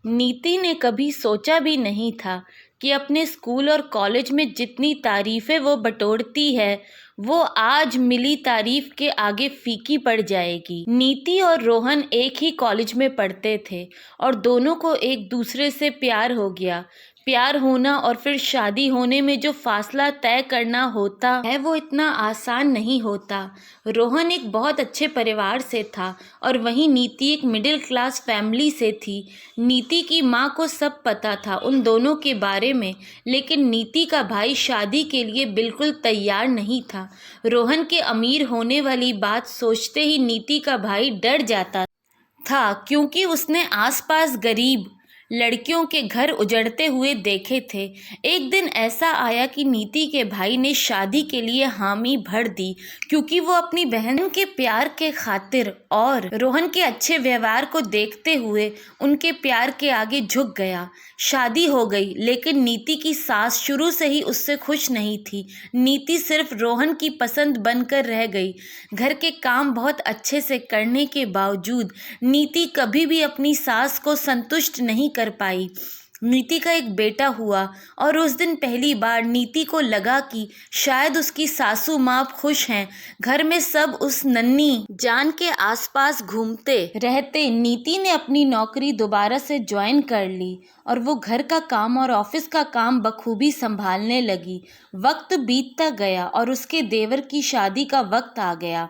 नीति ने कभी सोचा भी नहीं था कि अपने स्कूल और कॉलेज में जितनी तारीफ़ें वो बटोरती है वो आज मिली तारीफ के आगे फीकी पड़ जाएगी। नीति और रोहन एक ही कॉलेज में पढ़ते थे और दोनों को एक दूसरे से प्यार हो गया। प्यार होना और फिर शादी होने में जो फासला तय करना होता है वो इतना आसान नहीं होता। रोहन एक बहुत अच्छे परिवार से था और वहीं नीति एक मिडिल क्लास फैमिली से थी। नीति की माँ को सब पता था उन दोनों के बारे में, लेकिन नीति का भाई शादी के लिए बिल्कुल तैयार नहीं था। रोहन के अमीर होने वाली बात सोचते ही नीति का भाई डर जाता था, क्योंकि उसने आसपास गरीब लड़कियों के घर उजड़ते हुए देखे थे। एक दिन ऐसा आया कि नीति के भाई ने शादी के लिए हामी भर दी, क्योंकि वो अपनी बहन के प्यार के खातिर और रोहन के अच्छे व्यवहार को देखते हुए उनके प्यार के आगे झुक गया। शादी हो गई, लेकिन नीति की सास शुरू से ही उससे खुश नहीं थी। नीति सिर्फ रोहन की पसंद बनकर रह गई। घर के काम बहुत अच्छे से करने के बावजूद नीति कभी भी अपनी सास को संतुष्ट नहीं कर पाई। नीति का एक बेटा हुआ और उस दिन पहली बार नीति को लगा कि शायद उसकी सासू माँ खुश हैं। घर में सब उस नन्ही जान के आसपास घूमते रहते। नीति ने अपनी नौकरी दोबारा से ज्वाइन कर ली और वो घर का काम और ऑफिस का काम बखूबी संभालने लगी। वक्त बीतता गया और उसके देवर की शादी का वक्त आ गया।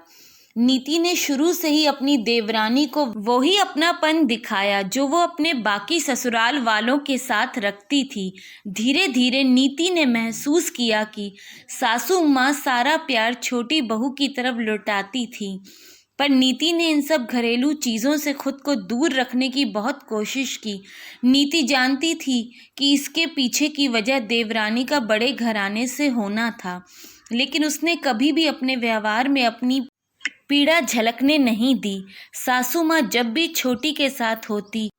नीति ने शुरू से ही अपनी देवरानी को वही अपनापन दिखाया जो वो अपने बाकी ससुराल वालों के साथ रखती थी। धीरे धीरे नीति ने महसूस किया कि सासू माँ सारा प्यार छोटी बहू की तरफ लुटाती थी, पर नीति ने इन सब घरेलू चीज़ों से खुद को दूर रखने की बहुत कोशिश की। नीति जानती थी कि इसके पीछे की वजह देवरानी का बड़े घराने से होना था, लेकिन उसने कभी भी अपने व्यवहार में अपनी पीड़ा झलकने नहीं दी। सासू माँ जब भी छोटी के साथ होती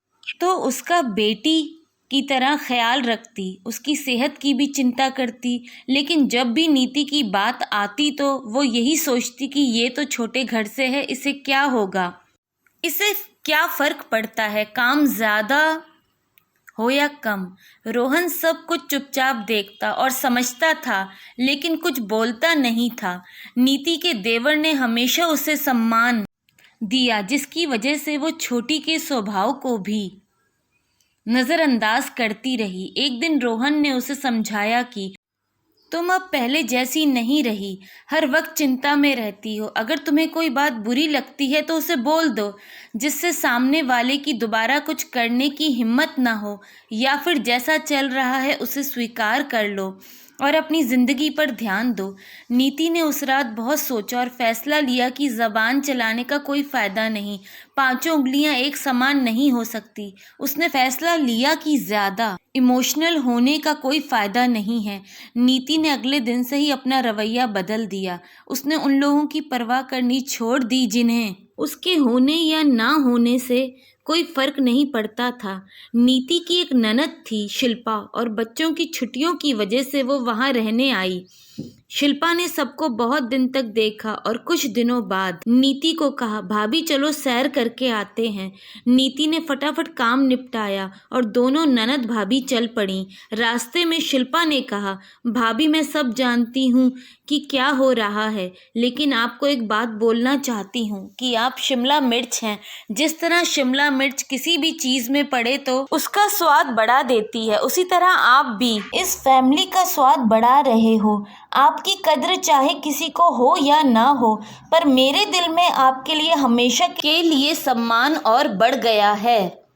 तो उसका बेटी की तरह ख्याल रखती, उसकी सेहत की भी चिंता करती, लेकिन जब भी नीति की बात आती तो वो यही सोचती कि ये तो छोटे घर से है, इसे क्या होगा, इसे क्या फ़र्क पड़ता है, काम ज़्यादा हो या कम। रोहन सब कुछ चुपचाप देखता और समझता था, लेकिन कुछ बोलता नहीं था। नीति के देवर ने हमेशा उसे सम्मान दिया, जिसकी वजह से वो छोटी के स्वभाव को भी नज़रअंदाज करती रही। एक दिन रोहन ने उसे समझाया कि तुम अब पहले जैसी नहीं रही, हर वक्त चिंता में रहती हो। अगर तुम्हें कोई बात बुरी लगती है तो उसे बोल दो, जिससे सामने वाले की दोबारा कुछ करने की हिम्मत ना हो, या फिर जैसा चल रहा है उसे स्वीकार कर लो और अपनी ज़िंदगी पर ध्यान दो। नीति ने उस रात बहुत सोचा और फैसला लिया कि ज़बान चलाने का कोई फ़ायदा नहीं, पांचों उंगलियां एक समान नहीं हो सकती। उसने फैसला लिया कि ज़्यादा इमोशनल होने का कोई फ़ायदा नहीं है। नीति ने अगले दिन से ही अपना रवैया बदल दिया। उसने उन लोगों की परवाह करनी छोड़ दी जिन्हें उसके होने या ना होने से कोई फर्क नहीं पड़ता था। नीति की एक ननद थी शिल्पा, और बच्चों की छुट्टियों की वजह से वो वहाँ रहने आई। शिल्पा ने सबको बहुत दिन तक देखा और कुछ दिनों बाद नीति को कहा, भाभी चलो सैर करके आते हैं। नीति ने फटाफट काम निपटाया और दोनों ननद भाभी चल पड़ी। रास्ते में शिल्पा ने कहा, भाभी मैं सब जानती हूँ कि क्या हो रहा है, लेकिन आपको एक बात बोलना चाहती हूँ कि आप शिमला मिर्च हैं। जिस तरह शिमला मिर्च किसी भी चीज़ में पड़े तो उसका स्वाद बढ़ा देती है, उसी तरह आप भी इस फैमिली का स्वाद बढ़ा रहे हो। आपकी कद्र चाहे किसी को हो या ना हो, पर मेरे दिल में आपके लिए हमेशा के लिए सम्मान और बढ़ गया है।